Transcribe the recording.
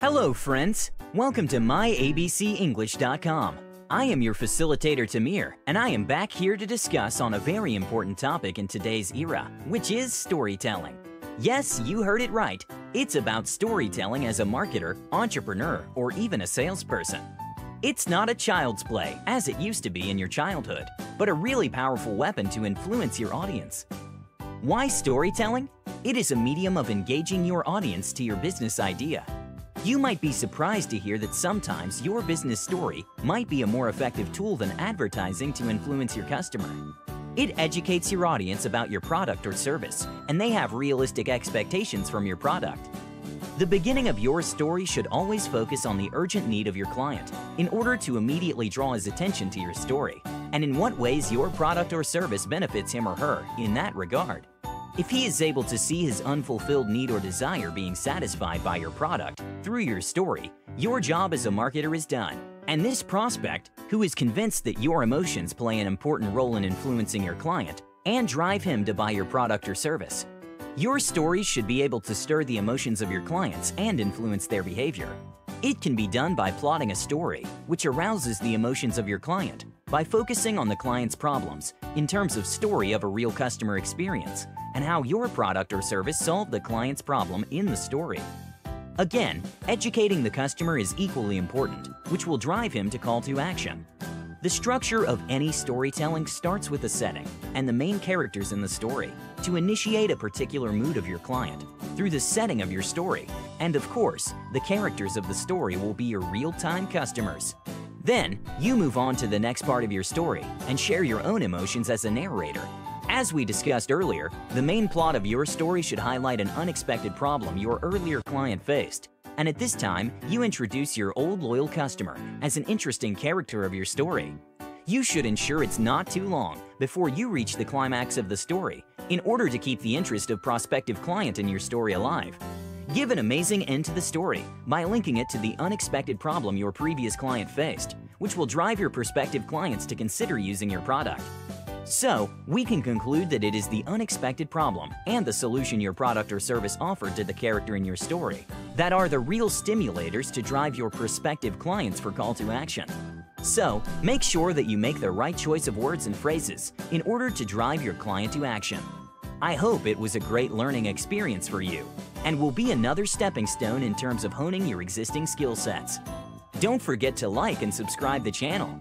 Hello friends! Welcome to myabcenglish.com. I am your facilitator Timir, and I am back here to discuss on a very important topic in today's era, which is storytelling. Yes, you heard it right. It's about storytelling as a marketer, entrepreneur, or even a salesperson. It's not a child's play, as it used to be in your childhood, but a really powerful weapon to influence your audience. Why storytelling? It is a medium of engaging your audience to your business idea. You might be surprised to hear that sometimes your business story might be a more effective tool than advertising to influence your customer. It educates your audience about your product or service, and they have realistic expectations from your product. The beginning of your story should always focus on the urgent need of your client in order to immediately draw his attention to your story, and in what ways your product or service benefits him or her in that regard. If he is able to see his unfulfilled need or desire being satisfied by your product through your story, your job as a marketer is done. And this prospect, who is convinced that your emotions play an important role in influencing your client and drive him to buy your product or service. Your story should be able to stir the emotions of your clients and influence their behavior. It can be done by plotting a story which arouses the emotions of your client by focusing on the client's problems in terms of story of a real customer experience and how your product or service solved the client's problem in the story. Again, educating the customer is equally important, which will drive him to call to action. The structure of any storytelling starts with a setting and the main characters in the story to initiate a particular mood of your client through the setting of your story. And of course, the characters of the story will be your real-time customers. Then, you move on to the next part of your story and share your own emotions as a narrator. As we discussed earlier, the main plot of your story should highlight an unexpected problem your earlier client faced. And at this time, you introduce your old loyal customer as an interesting character of your story. You should ensure it's not too long before you reach the climax of the story in order to keep the interest of prospective client in your story alive. Give an amazing end to the story by linking it to the unexpected problem your previous client faced, which will drive your prospective clients to consider using your product. So, we can conclude that it is the unexpected problem and the solution your product or service offered to the character in your story that are the real stimulators to drive your prospective clients for call to action. So, make sure that you make the right choice of words and phrases in order to drive your client to action. I hope it was a great learning experience for you and will be another stepping stone in terms of honing your existing skill sets. Don't forget to like and subscribe the channel.